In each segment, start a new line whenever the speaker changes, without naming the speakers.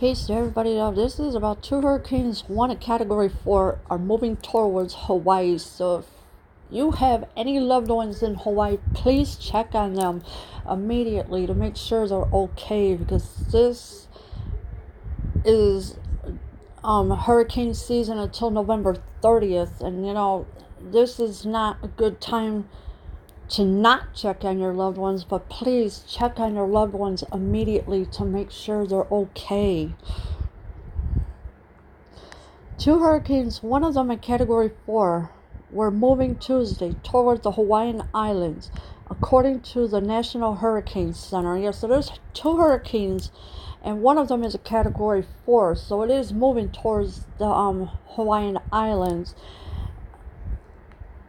Peace to everybody. This is about two hurricanes, one at Category 4, are moving towards Hawaii. So if you have any loved ones in Hawaii, please check on them immediately to make sure they're okay, because this is hurricane season until November 30th, and this is not a good time to not check on your loved ones, but please check on your loved ones immediately to make sure they're okay. Two hurricanes, one of them in Category 4, were moving Tuesday toward the Hawaiian Islands, according to the National Hurricane Center. Yes, so there's two hurricanes, and one of them is a Category 4, so it is moving towards the Hawaiian Islands.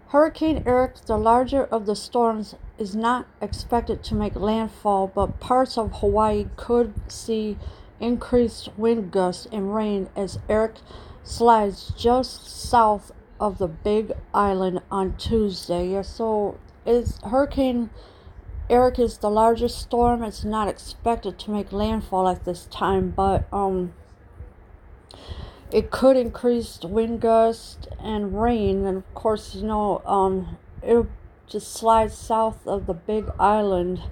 Hurricane Eric, the larger of the storms, is not expected to make landfall, but parts of Hawaii could see increased wind gusts and rain as Eric slides just south of the Big Island on Tuesday. So Hurricane Eric is the largest storm. It's not expected to make landfall at this time, but it could increase wind gusts and rain, and of course, it'll just slide south of the Big Island.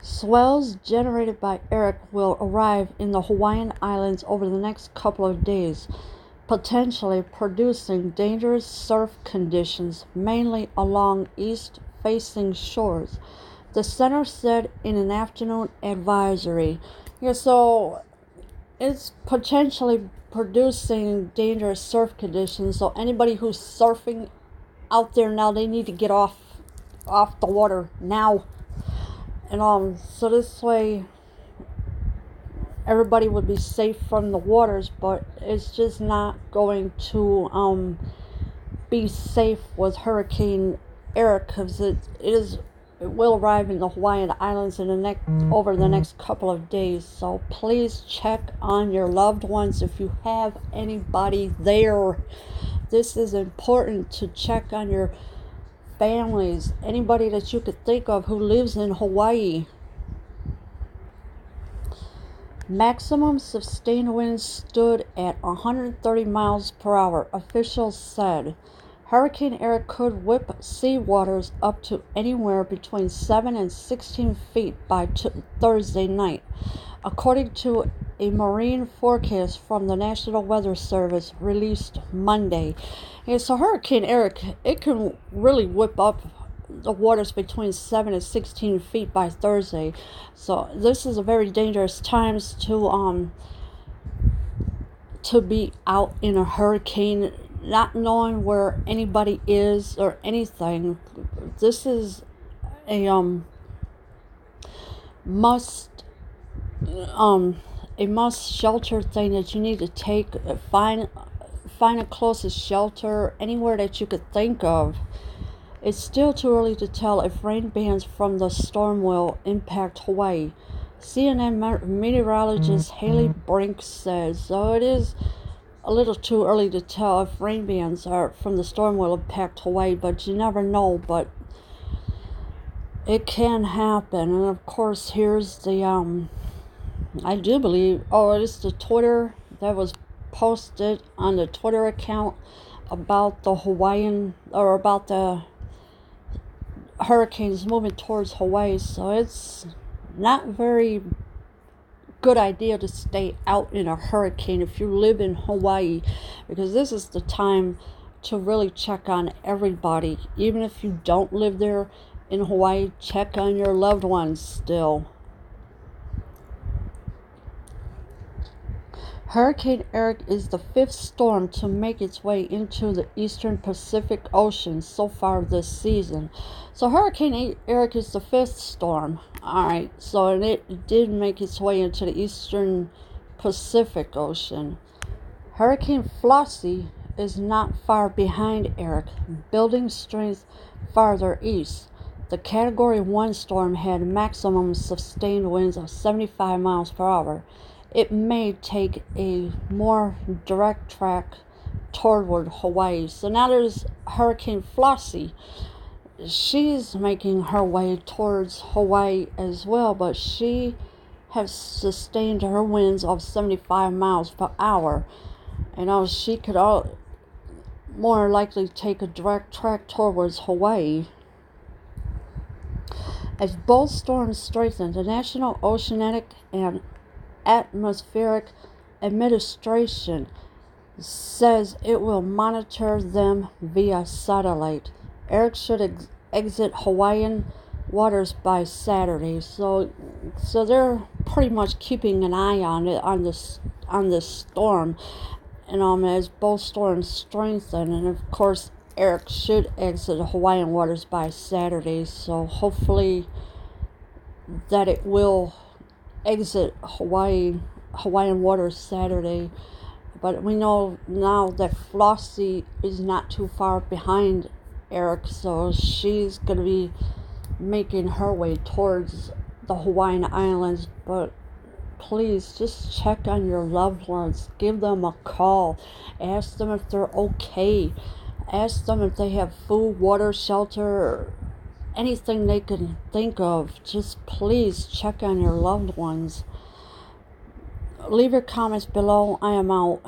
Swells generated by Eric will arrive in the Hawaiian Islands over the next couple of days, potentially producing dangerous surf conditions, mainly along east-facing shores, the center said in an afternoon advisory. So it's potentially producing dangerous surf conditions, so anybody who's surfing out there now, they need to get off the water now. And so this way everybody would be safe from the waters, but it's just not going to be safe with Hurricane Eric, because it will arrive in the Hawaiian Islands over the next couple of days. So please check on your loved ones if you have anybody there. This is important, to check on your families, anybody that you could think of who lives in Hawaii. Maximum sustained winds stood at 130 miles per hour, officials said. Hurricane Eric could whip sea waters up to anywhere between 7 and 16 feet by Thursday night, according to a marine forecast from the National Weather Service released Monday. So Hurricane Eric, it can really whip up the waters between 7 and 16 feet by Thursday. So this is a very dangerous times to be out in a hurricane, not knowing where anybody is or anything. This is a must shelter thing that you need to take. Find a closest shelter anywhere that you could think of. It's still too early to tell if rain bands from the storm will impact Hawaii, CNN meteorologist Haley Brink says. So it is a little too early to tell if rain bands from the storm will impact Hawaii, but you never know. But it can happen. And of course, here's the I do believe, it's the Twitter that was posted on the Twitter account about the about the hurricanes moving towards Hawaii. So it's not very good idea to stay out in a hurricane if you live in Hawaii, because this is the time to really check on everybody. Even if you don't live there in Hawaii, check on your loved ones still. Hurricane Eric is the fifth storm to make its way into the eastern Pacific Ocean so far this season. So Hurricane Eric is the fifth storm. Alright, so it did make its way into the eastern Pacific Ocean. Hurricane Flossie is not far behind Eric, building strength farther east. The Category 1 storm had maximum sustained winds of 75 miles per hour. It may take a more direct track toward Hawaii. So now there's Hurricane Flossie. She's making her way towards Hawaii as well, but she have sustained her winds of 75 miles per hour. She could more likely take a direct track towards Hawaii. As both storms strengthen, the National Oceanic and Atmospheric Administration says it will monitor them via satellite. Eric should exit Hawaiian waters by Saturday, so they're pretty much keeping an eye on it on this storm, and as both storms strengthen, and of course Eric should exit Hawaiian waters by Saturday, so hopefully that it will exit Hawaiian waters Saturday. But we know now that Flossie is not too far behind Eric, so she's going to be making her way towards the Hawaiian Islands. But please just check on your loved ones. Give them a call. Ask them if they're okay. Ask them if they have food, water, shelter, anything they can think of. Just please check on your loved ones. Leave your comments below. I am out.